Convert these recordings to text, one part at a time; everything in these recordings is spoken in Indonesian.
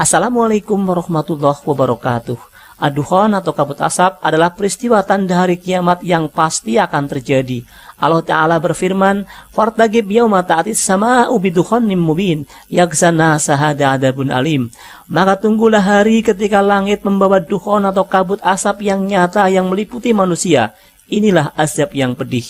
Assalamualaikum warahmatullahi wabarakatuh. Ad-Dukhan atau kabut asap adalah peristiwa tanda hari kiamat yang pasti akan terjadi. Allah Ta'ala berfirman, "Fartaqib yauma ta'tis sama'u bidukhanin mubin, yaghsana sahada adabun alim." Maka tunggulah hari ketika langit membawa dukhan atau kabut asap yang nyata yang meliputi manusia. Inilah azab yang pedih.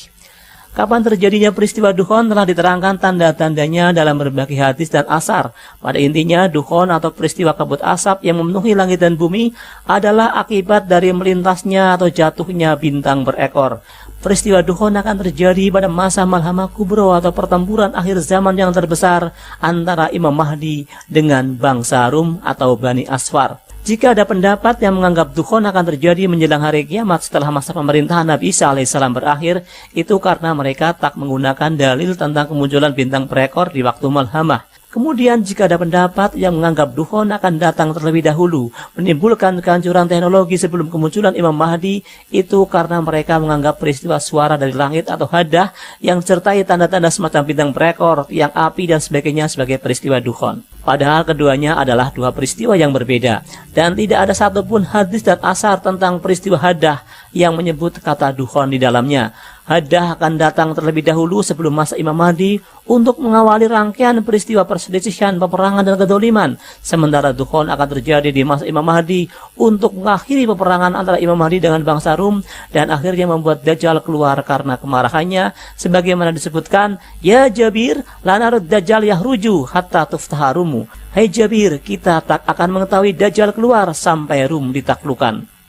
Kapan terjadinya peristiwa dukhan telah diterangkan tanda-tandanya dalam berbagai hadis dan asar. Pada intinya, dukhan atau peristiwa kabut asap yang memenuhi langit dan bumi adalah akibat dari melintasnya atau jatuhnya bintang berekor. Peristiwa dukhan akan terjadi pada masa Malhamah Kubro atau pertempuran akhir zaman yang terbesar antara Imam Mahdi dengan bangsa Rum atau Bani Asfar. Jika ada pendapat yang menganggap dukhan akan terjadi menjelang hari kiamat setelah masa pemerintahan Nabi Isa alaihissalam berakhir, itu karena mereka tak menggunakan dalil tentang kemunculan bintang berekor di waktu Malhamah. Kemudian jika ada pendapat yang menganggap dukhan akan datang terlebih dahulu, menimbulkan kehancuran teknologi sebelum kemunculan Imam Mahdi, itu karena mereka menganggap peristiwa suara dari langit atau hadah yang disertai tanda-tanda semacam bintang berekor, tiang api dan sebagainya sebagai peristiwa dukhan. Padahal keduanya adalah dua peristiwa yang berbeda, dan tidak ada satupun hadis dan asar tentang peristiwa hadah yang menyebut kata dukhan di dalamnya. Hadah akan datang terlebih dahulu sebelum masa Imam Mahdi untuk mengawali rangkaian peristiwa perselisihan, peperangan dan kedoliman. Sementara dukhan akan terjadi di masa Imam Mahdi untuk mengakhiri peperangan antara Imam Mahdi dengan bangsa Rum dan akhirnya membuat Dajjal keluar karena kemarahannya. Sebagaimana disebutkan, "Ya Jabir, lanarud Dajjal yahruju hatta tuftaha Rumu." Hai Jabir, kita tak akan mengetahui Dajjal keluar sampai Rum ditaklukkan.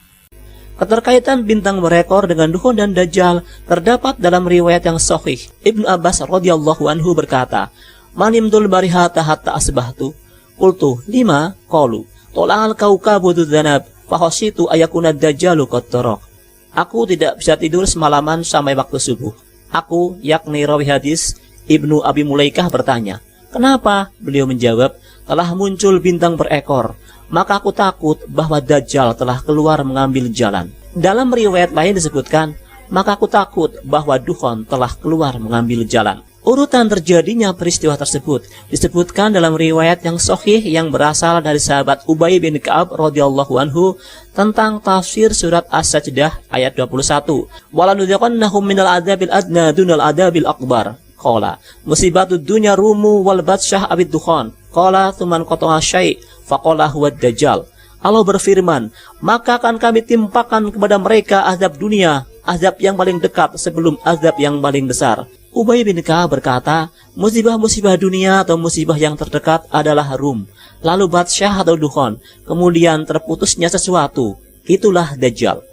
Keterkaitan bintang berekor dengan dukhan dan Dajjal terdapat dalam riwayat yang sahih. Ibnu Abbas radhiyallahu anhu berkata, "Manimtul barihata hatta asbahtu." Qultu, "Lima?" Qalu, "Tola'al kaukabu dzanab fahasitu ayakuna Dajjalu qad taraq." Aku tidak bisa tidur semalaman sampai waktu subuh. Aku, yakni rawi hadis Ibnu Abi Mulaikah bertanya, "Kenapa?" Beliau menjawab, "Telah muncul bintang berekor. Maka aku takut bahwa Dajjal telah keluar mengambil jalan." Dalam riwayat lain disebutkan, "Maka aku takut bahwa dukhan telah keluar mengambil jalan." Urutan terjadinya peristiwa tersebut disebutkan dalam riwayat yang sahih yang berasal dari sahabat Ubay bin Ka'ab radhiyallahu anhu tentang tafsir surat As-Sajdah ayat 21. "Walanudhiqannahum minal adzabil adna dunal adzabil akbar." Qala, "Musibatud dunya rumu wal batsyah abid dukhan." Qala, "Tsuman qata'a syai'." Faqala huwa Dajjal. Allah berfirman, "Maka akan kami timpakan kepada mereka azab dunia, azab yang paling dekat sebelum azab yang paling besar." Ubay bin Ka'ab berkata, musibah-musibah dunia atau musibah yang terdekat adalah Rum, lalu batsyah atau dukhan, kemudian terputusnya sesuatu, itulah Dajjal.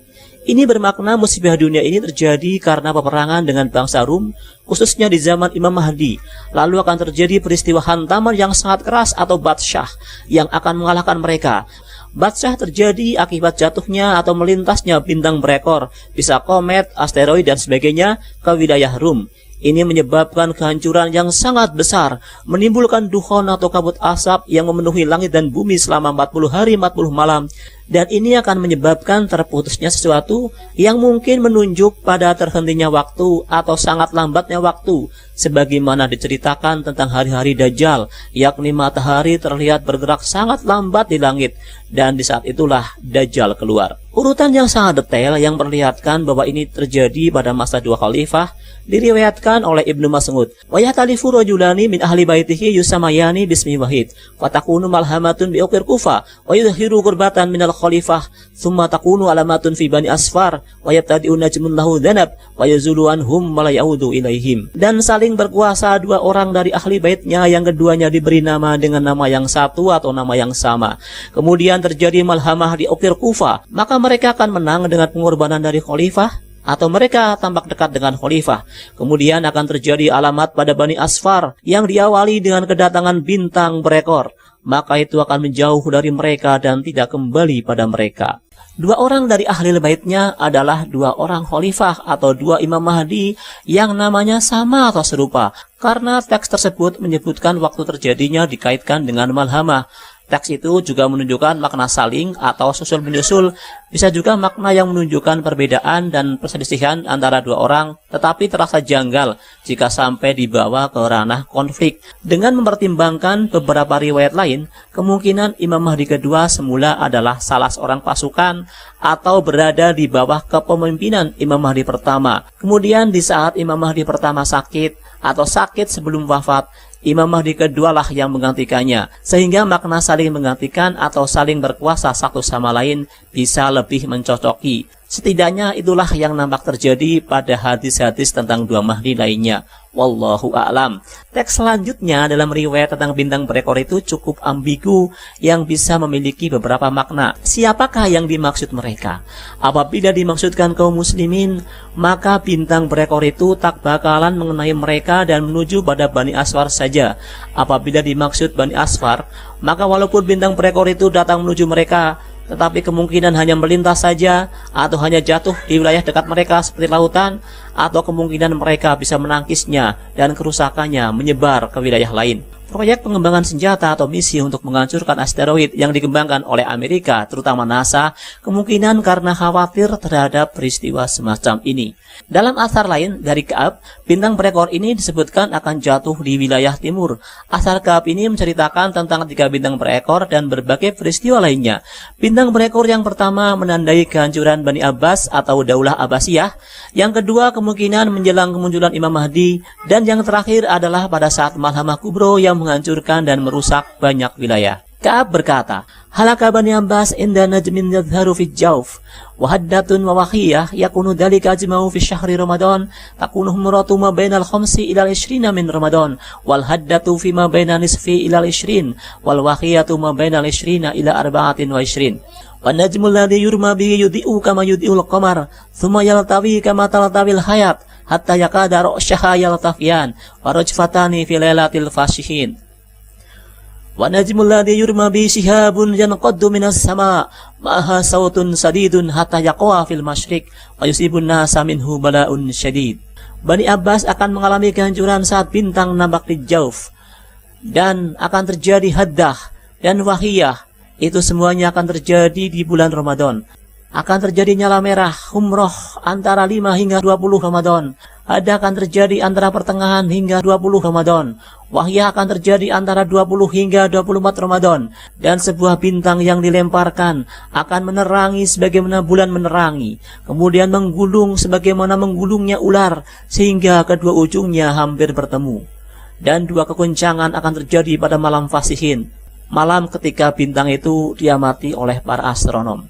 Ini bermakna musibah dunia ini terjadi karena peperangan dengan bangsa Rum, khususnya di zaman Imam Mahdi. Lalu akan terjadi peristiwa hantaman yang sangat keras atau batsyah yang akan mengalahkan mereka. Batsyah terjadi akibat jatuhnya atau melintasnya bintang berekor, bisa komet, asteroid dan sebagainya ke wilayah Rum. Ini menyebabkan kehancuran yang sangat besar, menimbulkan dukhan atau kabut asap yang memenuhi langit dan bumi selama 40 hari 40 malam. Dan ini akan menyebabkan terputusnya sesuatu yang mungkin menunjuk pada terhentinya waktu atau sangat lambatnya waktu, sebagaimana diceritakan tentang hari-hari Dajjal, yakni matahari terlihat bergerak sangat lambat di langit, dan di saat itulah Dajjal keluar. Urutan yang sangat detail yang memperlihatkan bahwa ini terjadi pada masa dua khalifah diriwayatkan oleh Ibnu Mas'ud. "Wa yahtalifu rajulani min ahli baitihi yusamayani bismi wahid, wa takunu malhamatun bi uqir Kufa, wa yudhiru qurbatan minal khalifah, thumma takunu alamatun fi Bani Asfar, wa yabtadi'u najmun lahu dhanab, wa yazulu anhum wa la yaudu ilaihim." Dan saling berkuasa dua orang dari ahli baitnya yang keduanya diberi nama dengan nama yang satu atau nama yang sama. Kemudian terjadi malhamah di Uqir Kufa, maka mereka akan menang dengan pengorbanan dari khalifah, atau mereka tampak dekat dengan khalifah. Kemudian akan terjadi alamat pada Bani Asfar yang diawali dengan kedatangan bintang berekor, maka itu akan menjauh dari mereka dan tidak kembali pada mereka. Dua orang dari ahli baitnya adalah dua orang khalifah atau dua Imam Mahdi yang namanya sama atau serupa, karena teks tersebut menyebutkan waktu terjadinya dikaitkan dengan malhamah. Teks itu juga menunjukkan makna saling atau susul menyusul, bisa juga makna yang menunjukkan perbedaan dan perselisihan antara dua orang, tetapi terasa janggal jika sampai dibawa ke ranah konflik. Dengan mempertimbangkan beberapa riwayat lain, kemungkinan Imam Mahdi kedua semula adalah salah seorang pasukan atau berada di bawah kepemimpinan Imam Mahdi pertama. Kemudian di saat Imam Mahdi pertama sakit atau sakit sebelum wafat, Imam Mahdi kedua lah yang menggantikannya, sehingga makna saling menggantikan atau saling berkuasa satu sama lain bisa lebih mencocoki. Setidaknya itulah yang nampak terjadi pada hadis-hadis tentang dua Mahdi lainnya. Wallahu a'lam. Teks selanjutnya dalam riwayat tentang bintang berekor itu cukup ambigu yang bisa memiliki beberapa makna. Siapakah yang dimaksud mereka? Apabila dimaksudkan kaum muslimin, maka bintang berekor itu tak bakalan mengenai mereka dan menuju pada Bani Asfar saja. Apabila dimaksud Bani Asfar, maka walaupun bintang berekor itu datang menuju mereka, tetapi kemungkinan hanya melintas saja atau hanya jatuh di wilayah dekat mereka seperti lautan, atau kemungkinan mereka bisa menangkisnya dan kerusakannya menyebar ke wilayah lain. Proyek pengembangan senjata atau misi untuk menghancurkan asteroid yang dikembangkan oleh Amerika, terutama NASA, kemungkinan karena khawatir terhadap peristiwa semacam ini. Dalam asar lain dari Ka'ab, bintang berekor ini disebutkan akan jatuh di wilayah timur. Asar Ka'ab ini menceritakan tentang 3 bintang berekor dan berbagai peristiwa lainnya. Bintang berekor yang pertama menandai kehancuran Bani Abbas atau Daulah Abbasiyah. Yang kedua kemungkinan menjelang kemunculan Imam Mahdi. Dan yang terakhir adalah pada saat Malhamah Kubro yang menghancurkan dan merusak banyak wilayah. Ka'ab berkata, halaka Bani Abbas inda najmin yadharu fi jawf wa haddatun wa wakhiyah yakunu dhalika ajma'u fi syahri Ramadan takunu humratu ma bainal khamsi ila al-ishrina min Ramadan wal haddatu fi ma baina nisfi ila al-ishrin wal wakhiyatu ma bainal ishrina ila arba'atin wa ishrin wa najmul ladhi yurma bihi yudhi'u kama yudhi'ul qamar thumma yaltawi kama taltawil hayat hatta yakada ra'syaha yaltafiyan wa rajfatani fi lailatil fashihin. Wa najmul ladhi yurma bi shihabun yanqaddu minas sama' ma'aha sautun sadidun hatta yaqwa fil masyriq wa yusibun nasa minhu bala'un syadid. Bani Abbas akan mengalami kehancuran saat bintang nampak di Jauf, dan akan terjadi haddah dan wahiyah. Itu semuanya akan terjadi di bulan Ramadan. Akan terjadi nyala merah humroh antara 5 hingga 20 Ramadan. Ada akan terjadi antara pertengahan hingga 20 Ramadan. Wahyah akan terjadi antara 20 hingga 24 Ramadan. Dan sebuah bintang yang dilemparkan akan menerangi sebagaimana bulan menerangi, kemudian menggulung sebagaimana menggulungnya ular, sehingga kedua ujungnya hampir bertemu. Dan 2 kegoncangan akan terjadi pada malam fasihin, malam ketika bintang itu diamati oleh para astronom.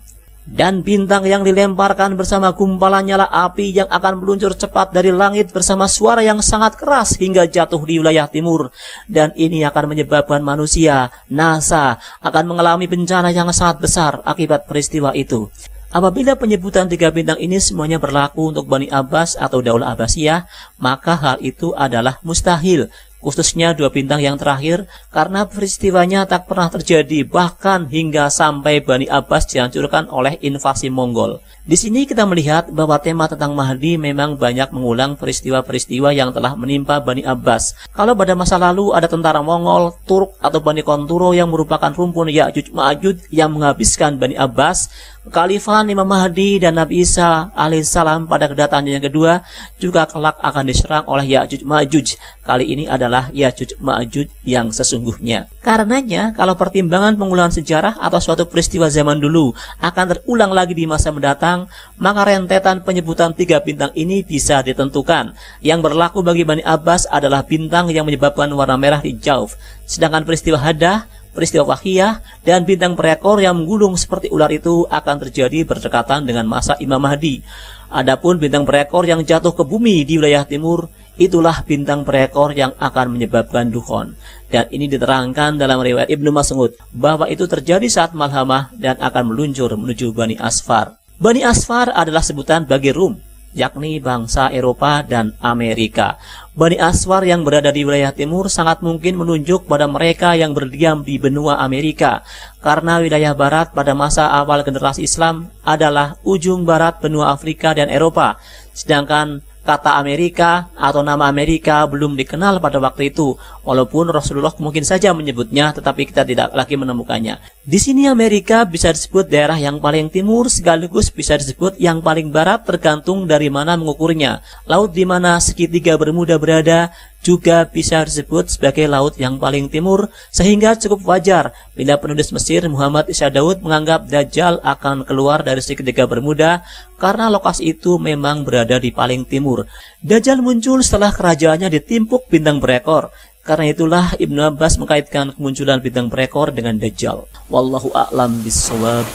Dan bintang yang dilemparkan bersama gumpalan nyala api yang akan meluncur cepat dari langit bersama suara yang sangat keras hingga jatuh di wilayah timur. Dan ini akan menyebabkan manusia, NASA, akan mengalami bencana yang sangat besar akibat peristiwa itu. Apabila penyebutan 3 bintang ini semuanya berlaku untuk Bani Abbas atau Daulah Abbasiyah, maka hal itu adalah mustahil, khususnya 2 bintang yang terakhir, karena peristiwanya tak pernah terjadi bahkan hingga sampai Bani Abbas dihancurkan oleh invasi Mongol. Di sini kita melihat bahwa tema tentang Mahdi memang banyak mengulang peristiwa-peristiwa yang telah menimpa Bani Abbas. Kalau pada masa lalu ada tentara Mongol, Turk atau Bani Konturo yang merupakan rumpun Ya'juj Ma'juj yang menghabiskan Bani Abbas, Khalifah Imam Mahdi dan Nabi Isa alaihissalam pada kedatangannya yang kedua juga kelak akan diserang oleh Ya'juj Ma'juj. Kali ini adalah Ya'juj Ma'juj yang sesungguhnya. Karenanya, kalau pertimbangan pengulangan sejarah atau suatu peristiwa zaman dulu akan terulang lagi di masa mendatang, maka rentetan penyebutan 3 bintang ini bisa ditentukan. Yang berlaku bagi Bani Abbas adalah bintang yang menyebabkan warna merah di Jauf, sedangkan peristiwa Haddah, peristiwa Wakhiyah, dan bintang berekor yang menggulung seperti ular itu akan terjadi berdekatan dengan masa Imam Mahdi. Adapun bintang berekor yang jatuh ke bumi di wilayah timur, itulah bintang berekor yang akan menyebabkan dukhon. Dan ini diterangkan dalam riwayat Ibnu Mas'ud bahwa itu terjadi saat Malhamah dan akan meluncur menuju Bani Asfar. Bani Asfar adalah sebutan bagi Rum, yakni bangsa Eropa dan Amerika. Bani Asfar yang berada di wilayah timur sangat mungkin menunjuk pada mereka yang berdiam di benua Amerika, karena wilayah barat pada masa awal generasi Islam adalah ujung barat benua Afrika dan Eropa, sedangkan kata Amerika atau nama Amerika belum dikenal pada waktu itu, walaupun Rasulullah mungkin saja menyebutnya, tetapi kita tidak lagi menemukannya. Di sini Amerika bisa disebut daerah yang paling timur, sekaligus bisa disebut yang paling barat, tergantung dari mana mengukurnya. Laut di mana segitiga Bermuda berada juga bisa disebut sebagai laut yang paling timur, sehingga cukup wajar bila penulis Mesir Muhammad Isha Daud menganggap Dajjal akan keluar dari segitiga Bermuda karena lokasi itu memang berada di paling timur. Dajjal muncul setelah kerajaannya ditimpuk bintang berekor. Karena itulah Ibnu Abbas mengkaitkan kemunculan bintang berekor dengan Dajjal. Wallahu a'lam bishawab.